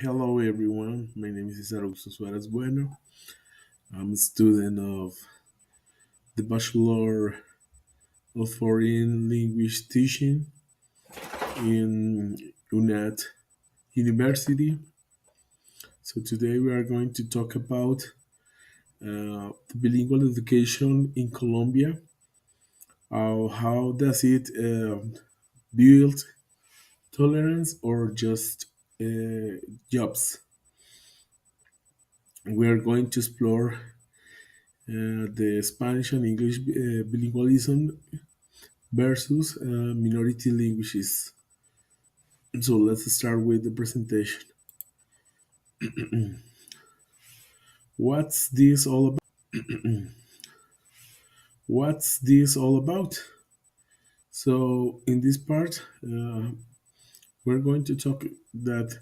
Hello, everyone. My name is Cesar Augusto Suarez Bueno. I'm a student of the Bachelor of Foreign Language Teaching in UNAT University. So, today we are going to talk about the bilingual education in Colombia. How does it build tolerance or just jobs? We are going to explore the Spanish and English bilingualism versus minority languages. So let's start with the presentation. What's this all about? What's this all about? So in this part, we're going to talk that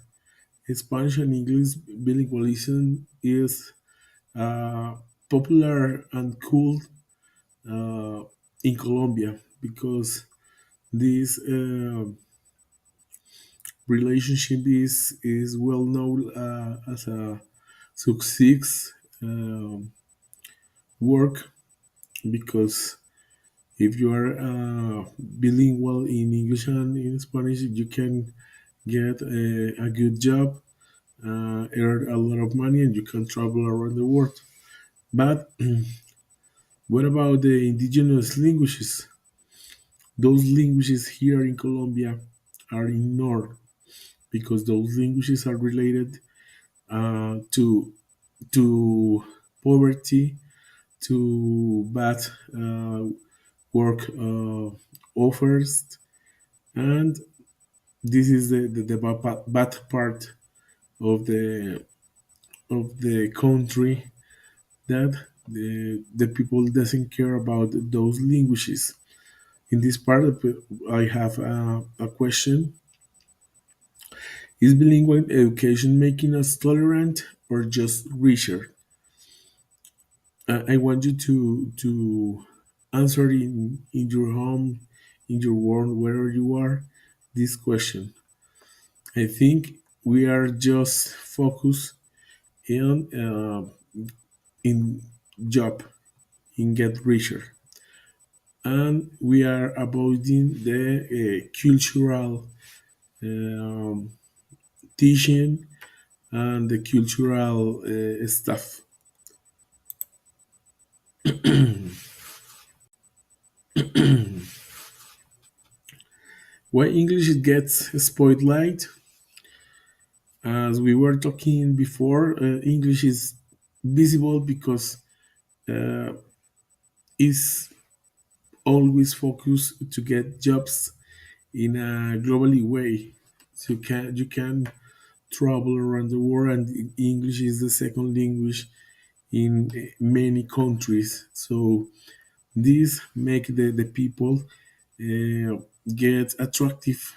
Spanish and English bilingualism is uh, popular and cool uh, in Colombia because this relationship is well known as a success um, work because if you are bilingual in English and in Spanish, you can get a good job, earn a lot of money, and you can travel around the world. But what about the indigenous languages? Those languages here in Colombia are ignored because those languages are related to poverty, to bad uh, work offers, and this is the bad part of the country that the people doesn't care about those languages. In this part, I have a question: Is bilingual education making us tolerant or just richer? I want you to answer in your home, in your world, wherever you are, this question. I think we are just focused in job, in get richer, and we are avoiding the cultural um, teaching and the cultural stuff. Why English gets spotlight? As we were talking before, English is visible because uh, it's always focused to get jobs in a globally way. So you can travel around the world, and English is the second language in many countries. So this make the people get attractive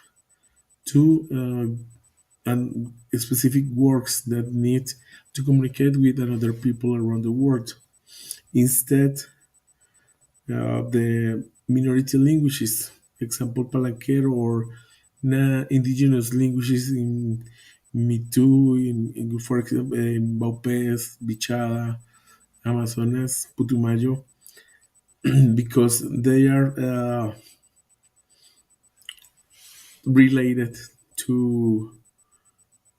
to and specific works that need to communicate with another people around the world. Instead, the minority languages, example Palanquero or indigenous languages in Mitu, for example, in Baupés, Bichada, Amazonas, Putumayo, because they are related to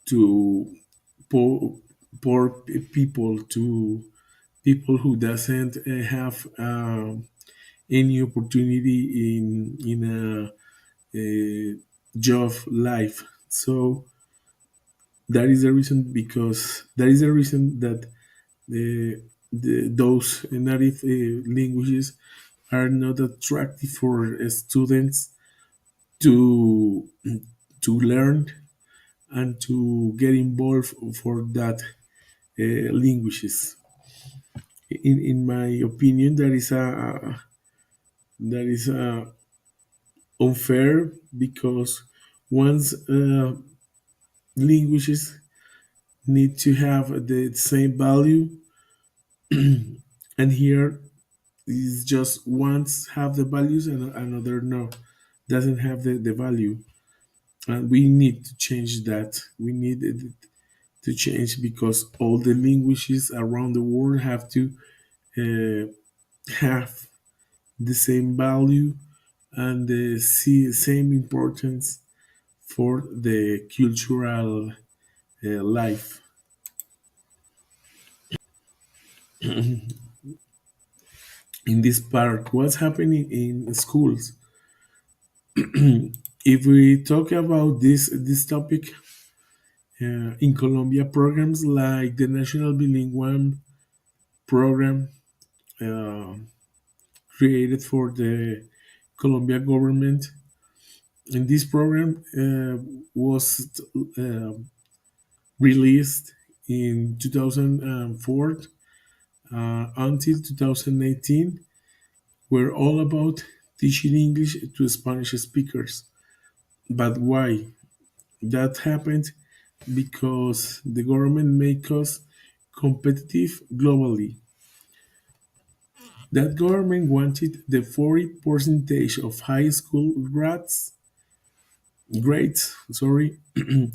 to poor, poor people, to people who doesn't have any opportunity in a job life. So that is the reason that those native languages are not attractive for students to to learn and to get involved for that languages. In my opinion, that is unfair because once languages need to have the same value, and here is just once have the values and another no, doesn't have the value, and we need to change that. We need it. to change because all the languages around the world have to uh, have the same value and the same importance for the cultural life. In this part, what's happening in schools? If we talk about this topic, in Colombia, programs like the National Bilingual Program, uh, created for the Colombia government, and this program was uh, released in 2004 until 2018, were all about teaching English to Spanish speakers. But why? That happened because the government make us competitive globally. That government wanted the 40 percentage of high school grades,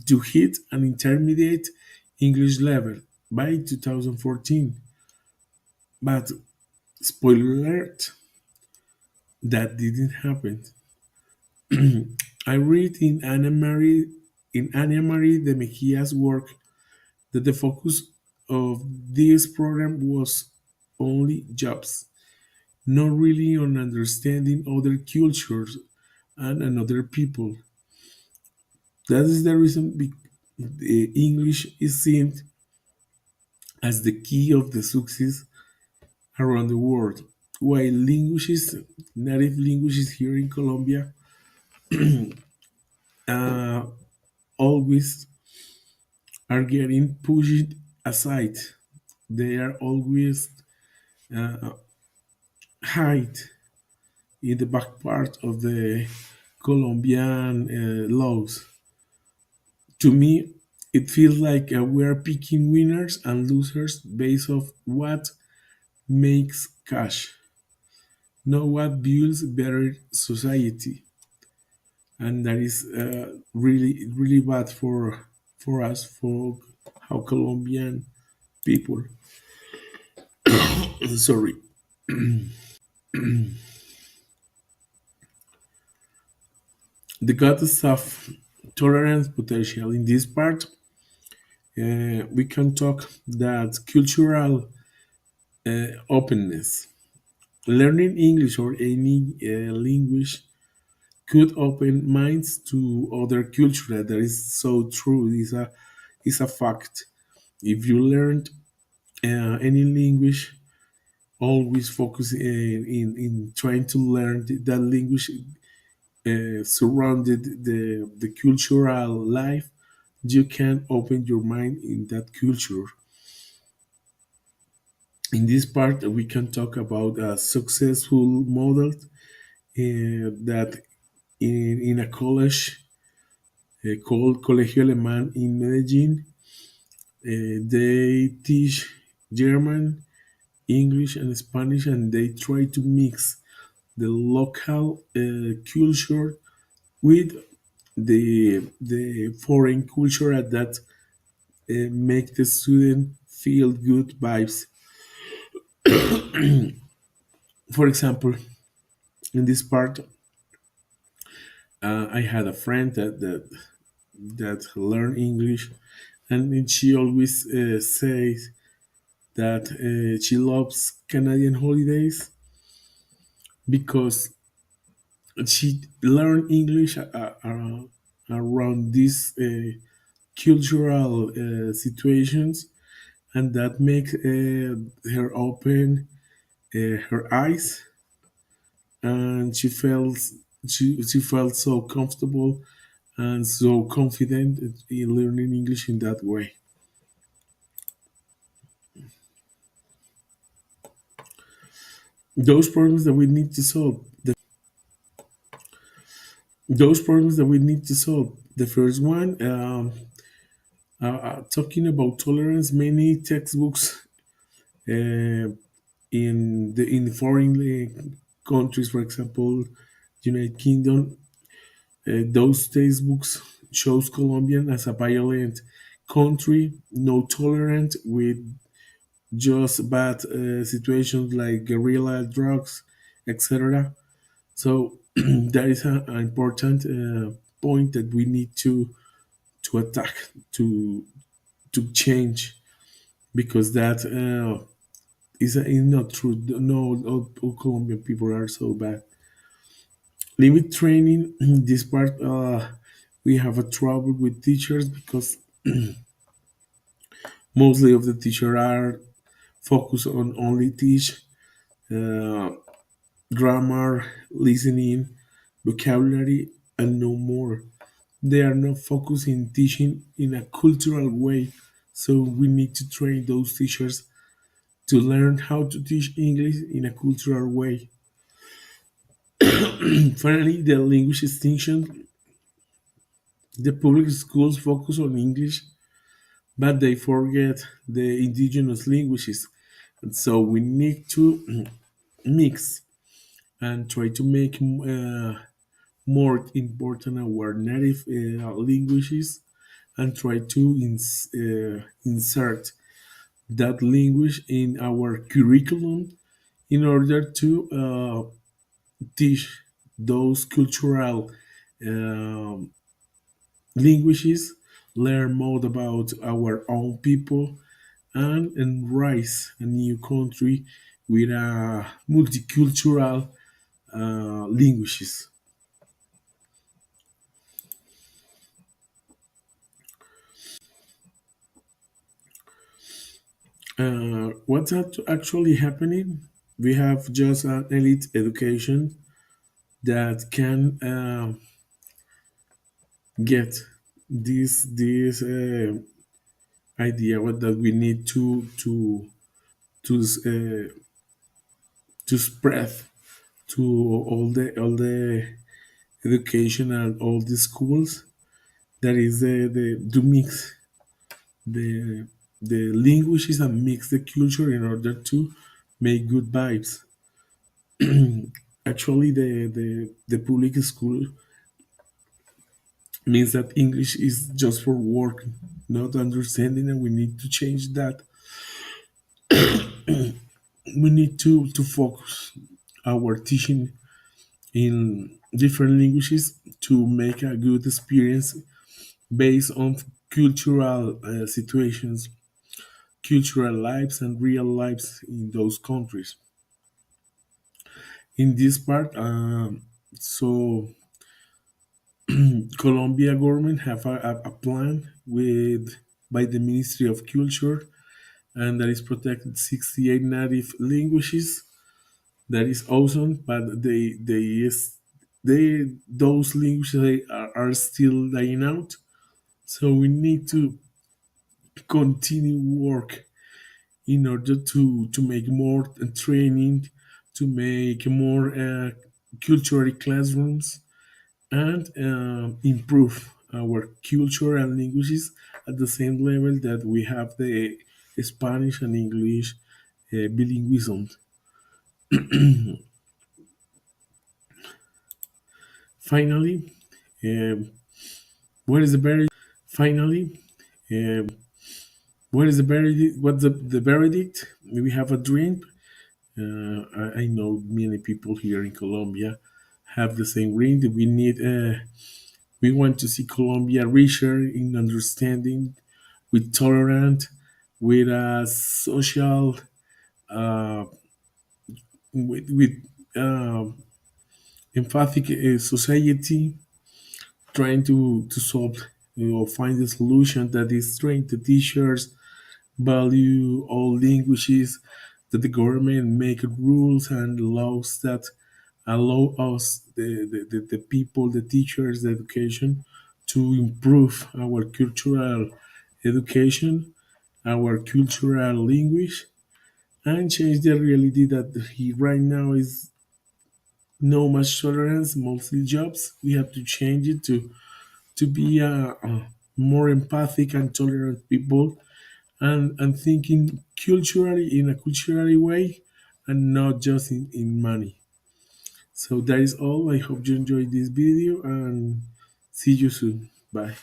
to hit an intermediate English level by 2014. But spoiler alert, that didn't happen. I read in Ana Marie de Mejia's work that the focus of this program was only jobs, not really on understanding other cultures and another people. That is the reason the English is seen as the key of the success around the world. While native languages here in Colombia, uh, always are getting pushed aside. They are always uh, hide in the back part of the Colombian laws. To me, it feels like we're picking winners and losers based off what makes cash, not what builds better society, and that is really bad for us, for how Colombian people. Sorry. The goddess of tolerance potential. In this part, we can talk that cultural openness. Learning English or any language could open minds to other culture. That is so true. It's a fact. If you learned any language, always focus in trying to learn that language surrounded the cultural life, you can open your mind in that culture. In this part, we can talk about a successful model that in a college called Colegio Alemán in Medellin, they teach German, English, and Spanish, and they try to mix the local culture with the foreign culture that make the student feel good vibes. For example, in this part, I had a friend that learned English, and she always says that she loves Canadian holidays because she learned English around these cultural situations, and that makes her open her eyes, and she felt so comfortable and so confident in learning English in that way. Those problems that we need to solve. Those problems that we need to solve. The first one, talking about tolerance, many textbooks in foreign countries, for example, United Kingdom, those textbooks shows Colombian as a violent country, no tolerant with just bad situations like guerrilla drugs, etc. So that is an important point that we need to attack, to to change, because that is not true. No, all Colombian people are so bad. Limit training. This part, we have a trouble with teachers because mostly of the teacher are focused on only teach uh, grammar, listening, vocabulary, and no more. They are not focused in teaching in a cultural way. So we need to train those teachers to learn how to teach English in a cultural way. Finally, the language extinction. The public schools focus on English, but they forget the indigenous languages. And so we need to mix and try to make more important our native languages, and try to insert that language in our curriculum in order to teach those cultural um, languages, learn more about our own people, and embrace a new country with multicultural languages. What's actually happening? We have just an elite education that can get this idea that we need to to spread to all the education and all the schools. That is the to mix the the languages and mix the culture in order to make good vibes. Actually, the public school means that English is just for work, not understanding, and we need to change that. We need to focus our teaching in different languages to make a good experience based on cultural situations, cultural lives, and real lives in those countries. In this part, so Colombia government have a plan with by the Ministry of Culture, and that is protected 68 native languages. That is awesome, but they those languages are still dying out. So we need to continue work in order to make more training, to make more cultural classrooms, and improve our culture and languages at the same level that we have the Spanish and English bilingualism. Finally, um, what is the very finally? Um, what is the verdict? What's the verdict? We have a dream. I know many people here in Colombia have the same dream. That we need. We want to see Colombia richer in understanding, with tolerant, with a social, uh, with empathic society, trying to solve or find a solution that is train the teachers value all languages, that the government make rules and laws that allow us, the people, the teachers, the education, to improve our cultural education, our cultural language, and change the reality that he right now is no much tolerance, mostly jobs. We have to change it to be a more empathic and tolerant people, and thinking culturally in a culturally way, and not just in money. So that is all. I hope you enjoyed this video, and see you soon. Bye.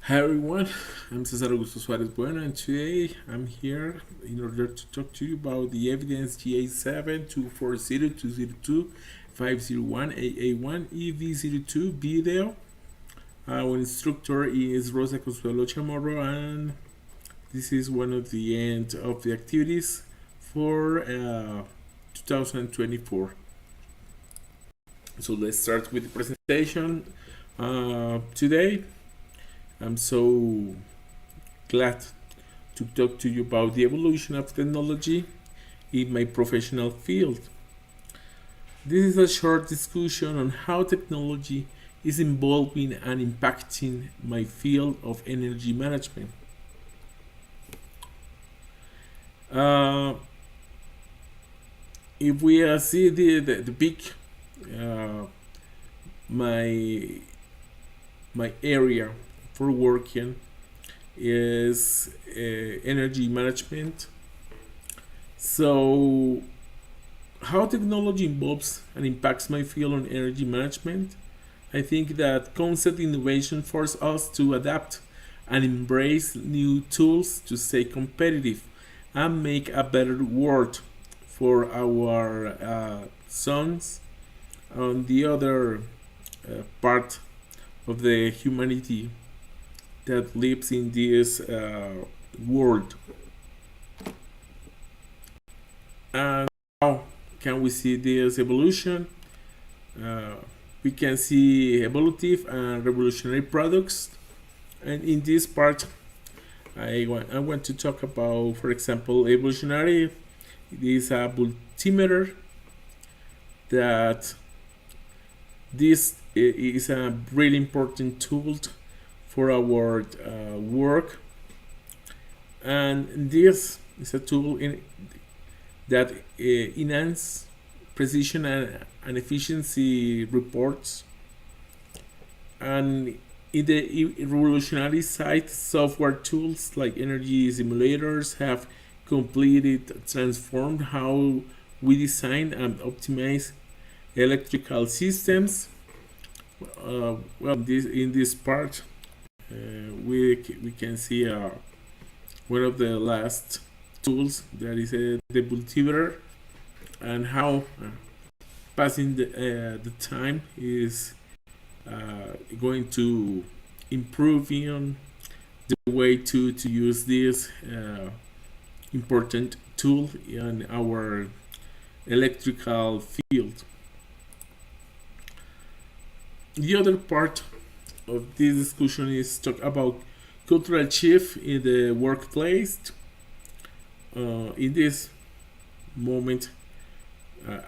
Hi everyone, I'm Cesar Augusto Suarez Bueno, and today I'm here in order to talk to you about the evidence GA72402025001AA1 EV02 video. Our instructor is Rosa Consuelo Chamorro, and this is one of the end of the activities for 2024. So let's start with the presentation. Today I'm so glad to talk to you about the evolution of technology in my professional field. This is a short discussion on how technology is involving and impacting my field of energy management. If we see the big my area for working is energy management. So, how technology involves and impacts my field on energy management? I think that concept innovation forces us to adapt and embrace new tools to stay competitive and make a better world for our sons on the other part of the humanity that lives in this world. And how can we see this evolution? We can see evolutive and revolutionary products, and in this part I want to talk about, for example, evolutionary. It is a multimeter that this is a really important tool for our work, and this is a tool that enhance precision and efficiency reports. And in the revolutionary side, software tools like energy simulators have completely transformed how we design and optimize electrical systems. In this part, we can see one of the last tools, that is the multimeter, and how passing the time is going to improve in the way to use this important tool in our electrical field. The other part of this discussion is talk about cultural shift in the workplace. In this moment,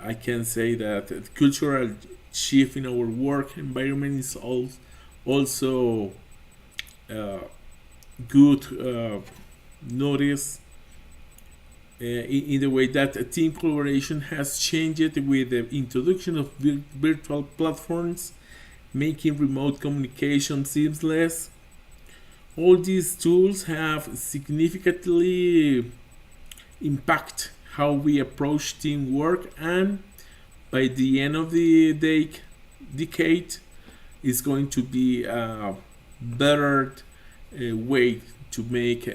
I can say that the cultural shift in our work environment is also good notice in the way that team collaboration has changed with the introduction of virtual platforms, making remote communication seamless. All these tools have significantly impact how we approach teamwork, and by the end of the decade is going to be a better way to make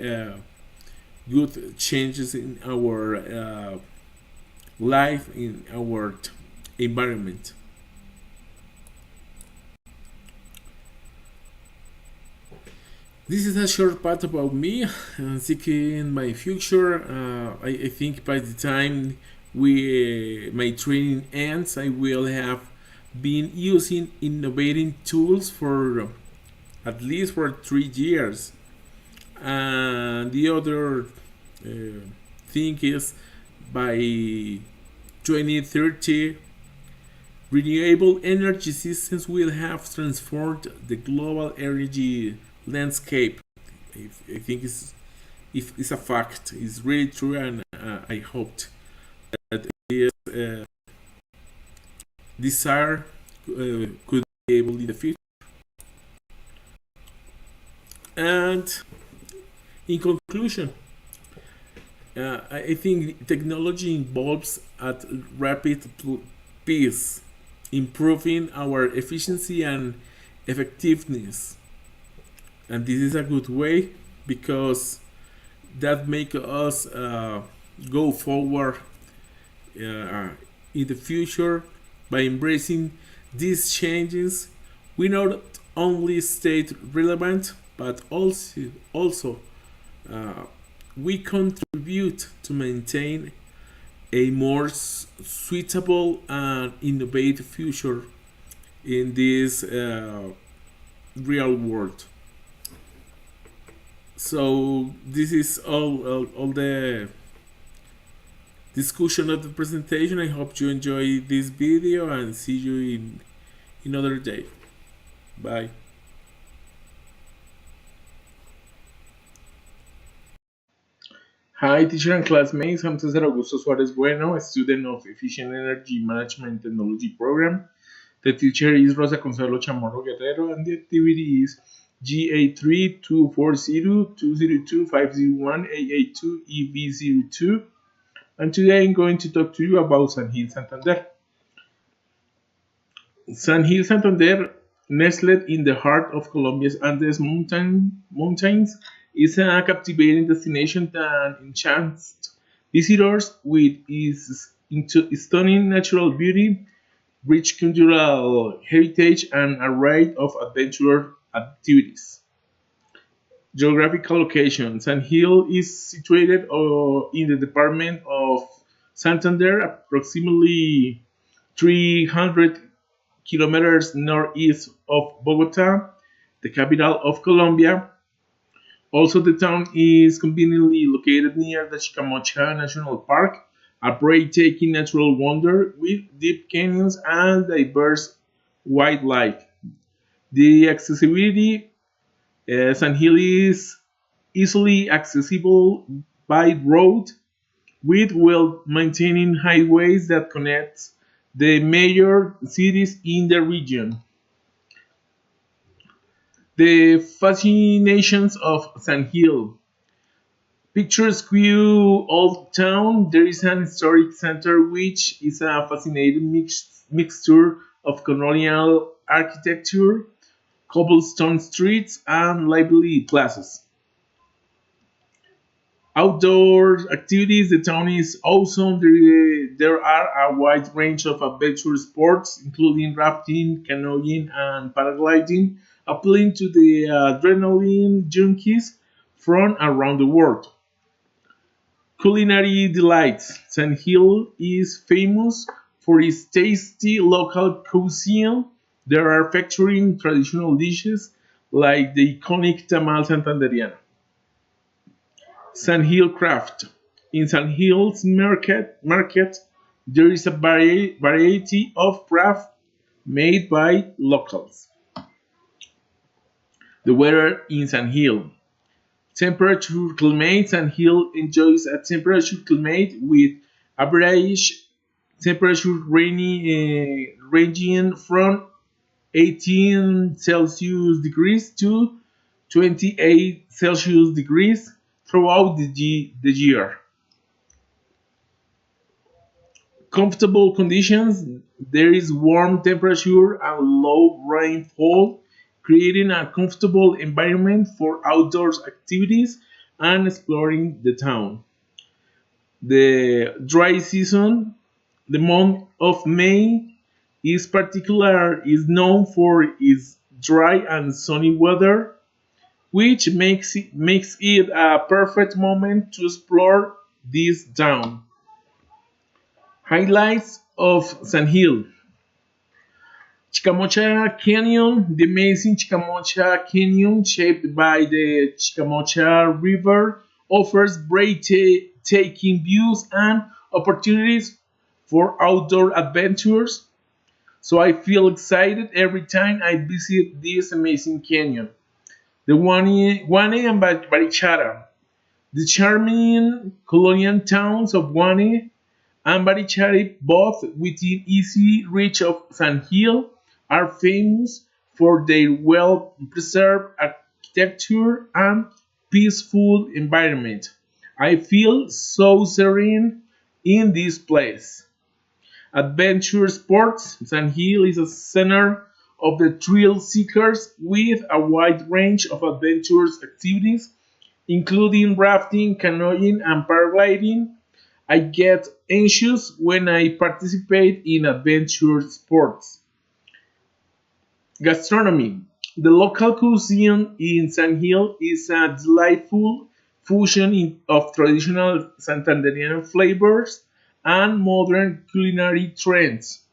good changes in our life, in our environment. This is a short part about me and seeking my future. I think by the time my training ends, I will have been using innovating tools for at least for 3 years. And the other thing is, by 2030, renewable energy systems will have transformed the global energy landscape. I think it's a fact. It's really true, and I hoped that this desire could be able in the future. And in conclusion, I think technology evolves at rapid pace, improving our efficiency and effectiveness. and this is a good way because that make us go forward in the future by embracing these changes. We not only stay relevant, but also we contribute to maintain a more suitable and innovative future in this real world. So this is all the discussion of the presentation. I hope you enjoy this video and see you in another day. Bye. Hi, teacher and classmates. I'm Cesar Augusto Suarez Bueno, a student of Efficient Energy Management Technology Program. The teacher is Rosa Consuelo Chamorro Guerrero, and the activity is GA324020225018882EV02. And today I'm going to talk to you about San Gil Santander. San Gil Santander, nestled in the heart of Colombia's Andes mountains, is a captivating destination that enchants visitors with its stunning natural beauty, rich cultural heritage, and a array of adventure activities. Geographical location: San Gil is situated in the department of Santander, approximately 300 kilometers northeast of Bogota, the capital of Colombia. Also, the town is conveniently located near the Chicamocha National Park, a breathtaking natural wonder with deep canyons and diverse wildlife. The accessibility: San Gil is easily accessible by road with well-maintained highways that connect the major cities in the region. The fascinations of San Gil. Picturesque old town. There is an historic center which is a fascinating mixture of colonial architecture, cobblestone streets, and lively plazas. Outdoor activities: the town is awesome. There are a wide range of adventure sports, including rafting, canoeing, and paragliding, appealing to the adrenaline junkies from around the world. Culinary delights: San Gil is famous for its tasty local cuisine. There are featuring traditional dishes like the iconic tamal santanderiana. San Gil Craft. In San Gil's market there is a variety of craft made by locals. The weather in San Gil. Temperature climate: San Gil enjoys a temperature climate with average temperature ranging from 18 Celsius degrees to 28 Celsius degrees throughout the year. Comfortable conditions: there is warm temperature and low rainfall, creating a comfortable environment for outdoors activities and exploring the town. The dry season: the month of May is known for its dry and sunny weather, which makes it a perfect moment to explore this town. Highlights of San Gil: Chicamocha Canyon. The amazing Chicamocha Canyon, shaped by the Chicamocha River, offers breathtaking views and opportunities for outdoor adventures. So I feel excited every time I visit this amazing canyon. The Guane and Barichara. The charming colonial towns of Guane and Barichara, both within easy reach of San Gil, are famous for their well-preserved architecture and peaceful environment. I feel so serene in this place. Adventure sports: San Gil is a center of the thrill seekers with a wide range of adventurous activities, including rafting, canoeing, and paragliding. I get anxious when I participate in adventure sports. Gastronomy. The local cuisine in San Gil is a delightful fusion of traditional Santanderean flavors and modern culinary trends.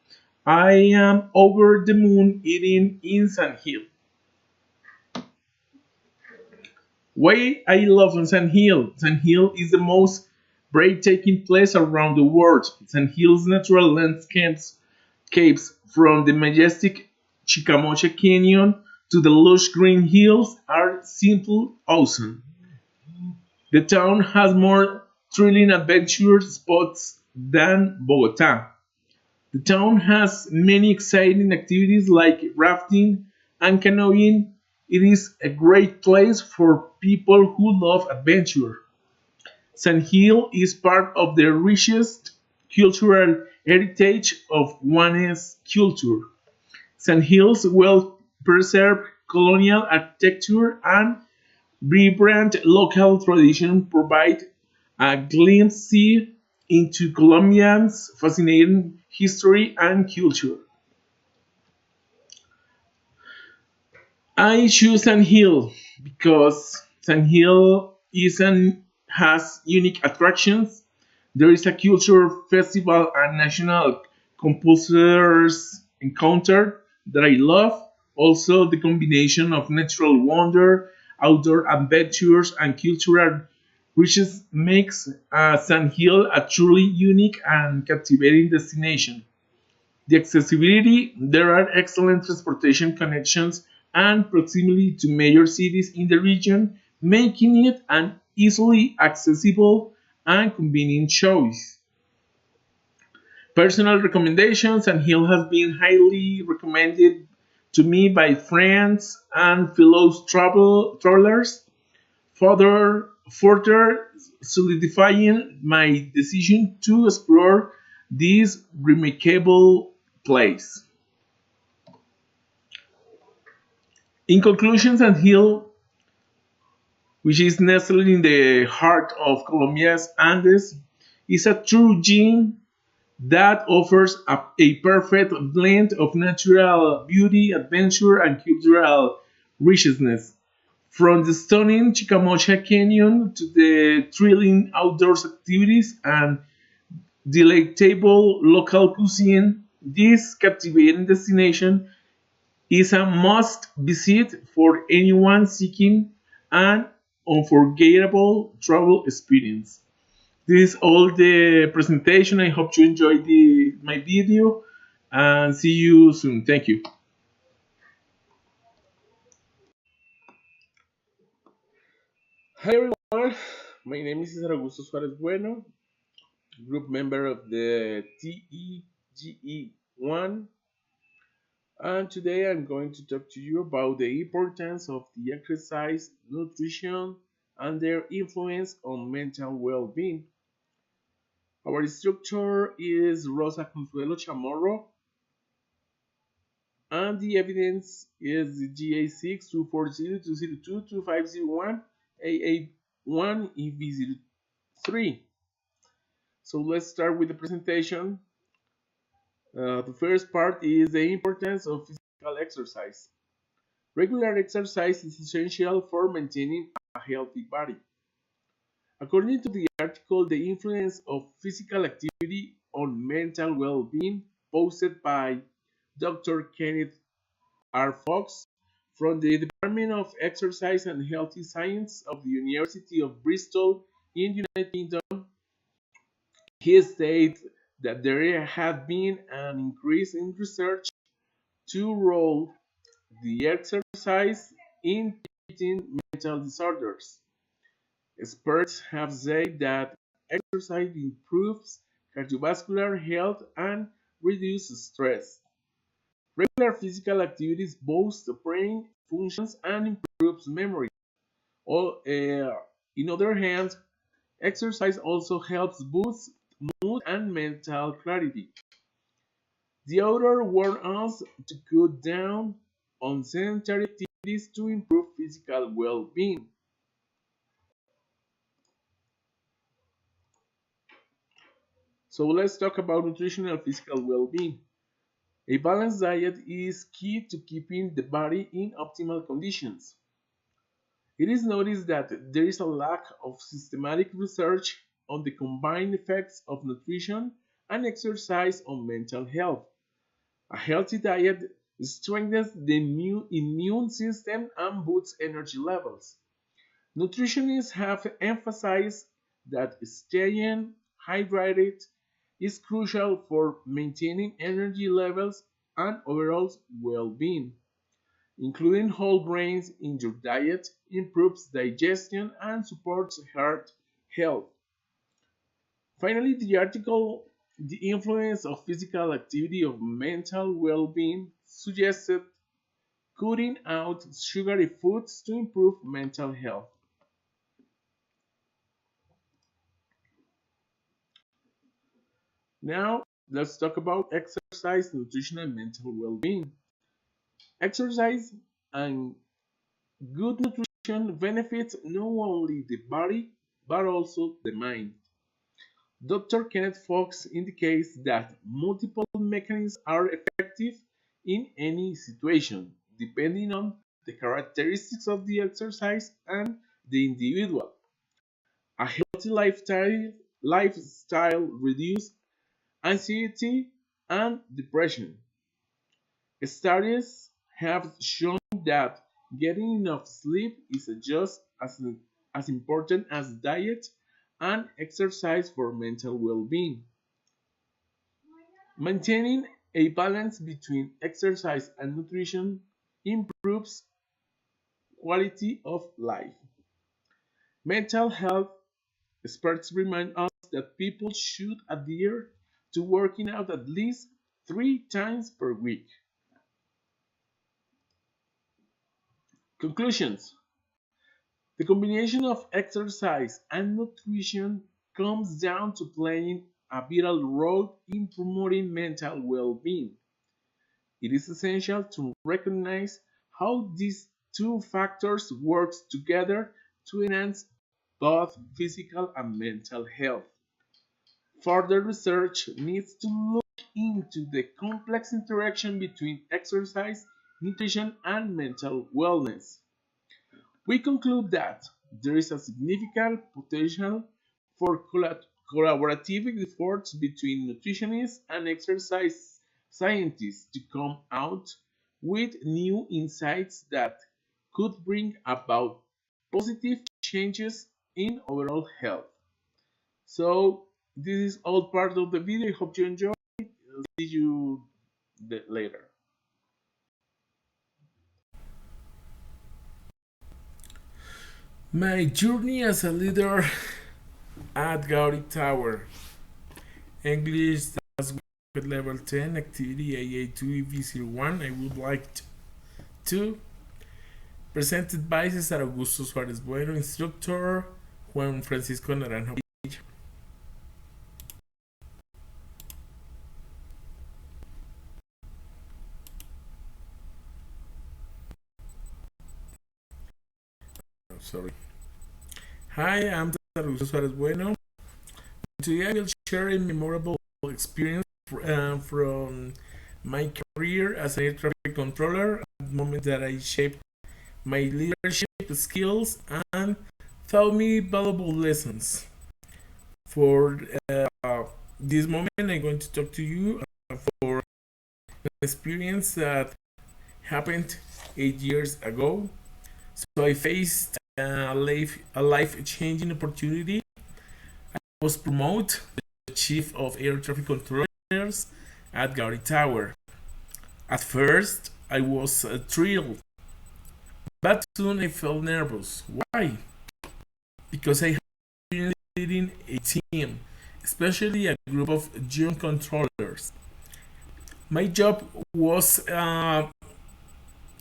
I am over the moon eating in San Gil. Why I love San Gil. San Gil is the most breathtaking place around the world. San Gil's natural landscapes Capes from the majestic Chicamocha Canyon to the lush green hills are simply awesome. The town has more thrilling adventure spots than Bogota. The town has many exciting activities like rafting and canoeing. It is a great place for people who love adventure. San Gil is part of the richest cultural heritage of Guanes culture. San Gil's well-preserved colonial architecture and vibrant local tradition provide a glimpse into Colombia's fascinating history and culture. I choose San Gil because San Gil has unique attractions. There is a culture festival and national composers encounter that I love. Also, the combination of natural wonder, outdoor adventures, and cultural riches makes San Gil a truly unique and captivating destination. The accessibility, there are excellent transportation connections and proximity to major cities in the region, making it an easily accessible and convenient choice. Personal recommendations and Hill has been highly recommended to me by friends and fellow travelers, further solidifying my decision to explore this remarkable place. In conclusion, San Hill, which is nestled in the heart of Colombia's Andes, is a true gem that offers a perfect blend of natural beauty, adventure, and cultural richness. From the stunning Chicamocha Canyon to the thrilling outdoors activities and delectable local cuisine, this captivating destination is a must visit for anyone seeking an unforgettable travel experience. This is all the presentation. I hope you enjoyed my video and see you soon. Thank you. Hi everyone, my name is Cesar Augusto Suarez Bueno, group member of the TEGE1, and today I'm going to talk to you about the importance of the exercise, nutrition, and their influence on mental well-being. Our instructor is Rosa Consuelo Chamorro, and the evidence is GA6 240 202 2501 AA1 EV03. So let's start with the presentation. The first part is the importance of physical exercise. Regular exercise is essential for maintaining a healthy body. According to the article, The Influence of Physical Activity on Mental Well-being, posted by Dr. Kenneth R. Fox from the Department of Exercise and Healthy Science of the University of Bristol in the United Kingdom, he states that there has been an increase in research to role the exercise in treating mental disorders. Experts have said that exercise improves cardiovascular health and reduces stress. Regular physical activities boost brain functions and improves memory. In other hand, exercise also helps boost mood and mental clarity. The author warned us to cut down on sedentary activities to improve physical well-being. So let's talk about nutritional physical well-being. A balanced diet is key to keeping the body in optimal conditions. It is noticed that there is a lack of systematic research on the combined effects of nutrition and exercise on mental health. A healthy diet strengthens the immune system and boosts energy levels. Nutritionists have emphasized that staying hydrated is crucial for maintaining energy levels and overall well being. Including whole grains in your diet improves digestion and supports heart health. Finally, the article The Influence of Physical Activity of Mental Well-being suggested cutting out sugary foods to improve mental health. Now, let's talk about exercise, nutrition, and mental well-being. Exercise and good nutrition benefits not only the body but also the mind. Dr. Kenneth Fox indicates that multiple mechanisms are effective in any situation, depending on the characteristics of the exercise and the individual. A healthy lifestyle reduces anxiety and depression. Studies have shown that getting enough sleep is just as important as diet and exercise for mental well-being. Maintaining a balance between exercise and nutrition improves quality of life. Mental health experts remind us that people should adhere to working out at least 3 times per week. Conclusions. The combination of exercise and nutrition comes down to playing a vital role in promoting mental well-being. It is essential to recognize how these two factors work together to enhance both physical and mental health. Further research needs to look into the complex interaction between exercise, nutrition, and mental wellness. We conclude that there is a significant potential for collaborative efforts between nutritionists and exercise scientists to come out with new insights that could bring about positive changes in overall health. So, this is all part of the video. I hope you enjoy. See you later. My journey as a leader at Gaudi Tower. English that's with level 10, activity AA2 EV01. I would like to presented by Cesar Augusto Suarez Bueno, instructor Juan Francisco Naranjo. Sorry. Hi, I'm Cesar Augusto Suarez Bueno. Today I will share a memorable experience from my career as an air traffic controller at the moment that I shaped my leadership skills and taught me valuable lessons. For this moment, I'm going to talk to you for an experience that happened 8 years ago. So I faced a life-changing opportunity. I was promoted to chief of air traffic controllers at Gaudi Tower. At first, I was thrilled, but soon I felt nervous. Why? Because I had been leading a team, especially a group of young controllers. My job was a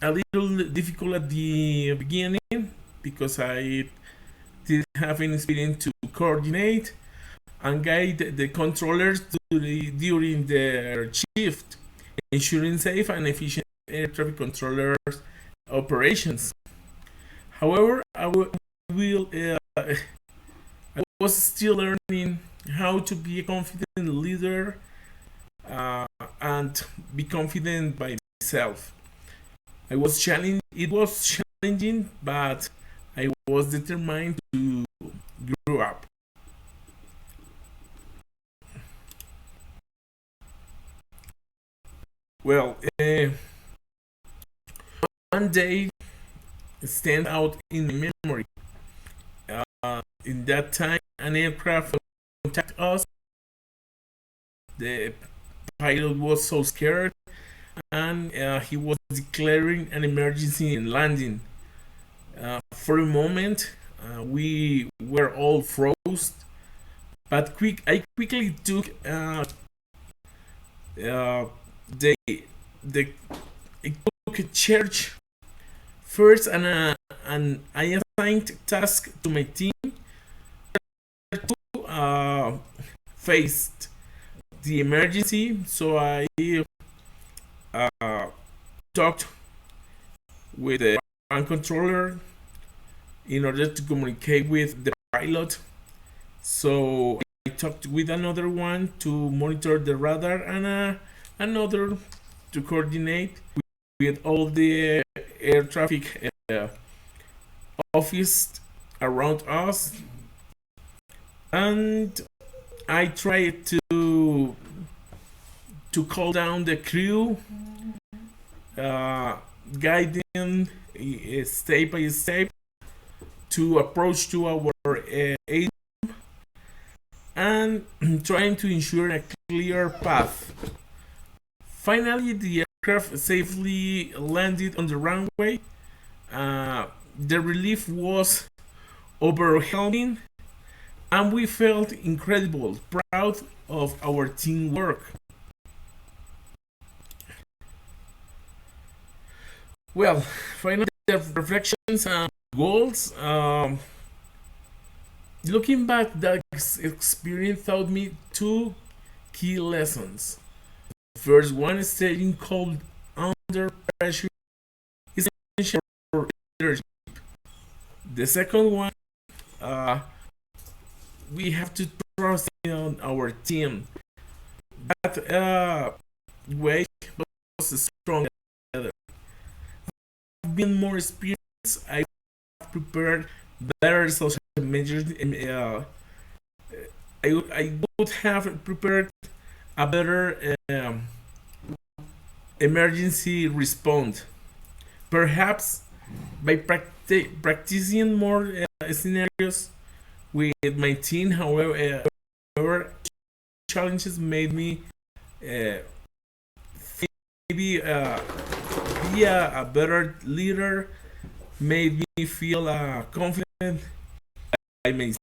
little difficult at the beginning because I didn't have any experience to coordinate and guide the controllers during their shift. ensuring safe and efficient air traffic controllers operations. However, will I was still learning how to be a confident leader and be confident by myself. It was challenging, but I was determined to grow up. Well, one day stand out in my memory. In that time, an aircraft contacted us. The pilot was so scared, and he was declaring an emergency in landing. For a moment, we were all froze, but I quickly took uh, the the I took a church first, and I assigned task to my team to faced the emergency. So I uh, talked with the command controller in order to communicate with the pilot. So I talked with another one to monitor the radar, and another to coordinate with all the air traffic office around us. And I tried to call down the crew, uh, guide them step by step to approach to our aid, and trying to ensure a clear path. Finally, the aircraft safely landed on the runway. The relief was overwhelming, and we felt incredible, proud of our teamwork. Well, finally, the reflections and goals. Looking back, that experience taught me two key lessons. First one is staying calm under pressure is essential for leadership. The second one, uh, we have to trust in our team. That way was strong together. I've been more experienced. I've prepared better social measures. I would have prepared a better emergency response. Perhaps by practicing more scenarios with my team. However, challenges made me uh, maybe be a better leader, made me feel confident by myself.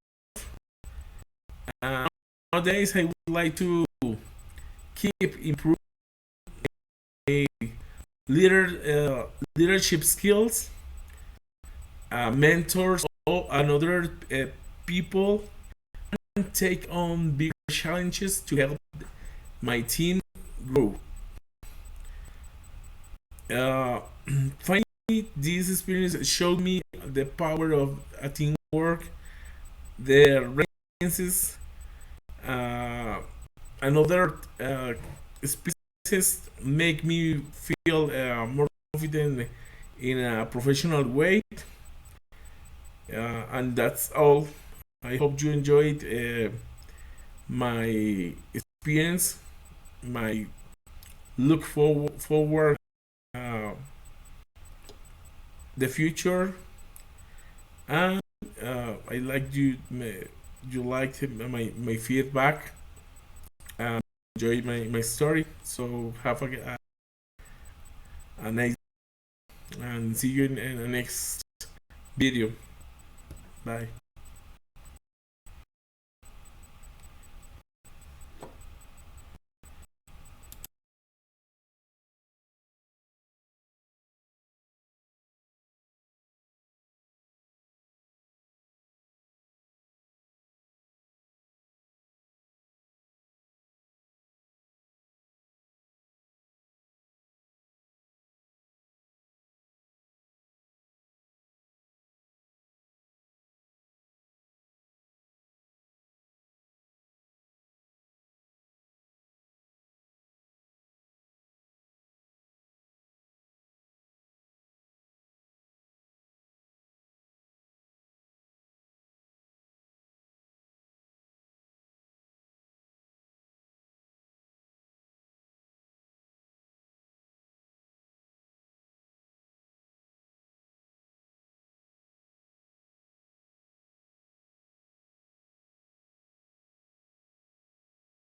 Nowadays, I would like to keep improving my leadership skills, mentors, and other people, and take on bigger challenges to help my team grow. Uh, Finally, this experience showed me the power of a teamwork, the resiliences, uh, and other experiences make me feel more confident in a professional way. And that's all. I hope you enjoyed my experience, my look forward uh, the future, and I like you liked my feedback and enjoyed my story. So have a nice, and see you in the next video. Bye.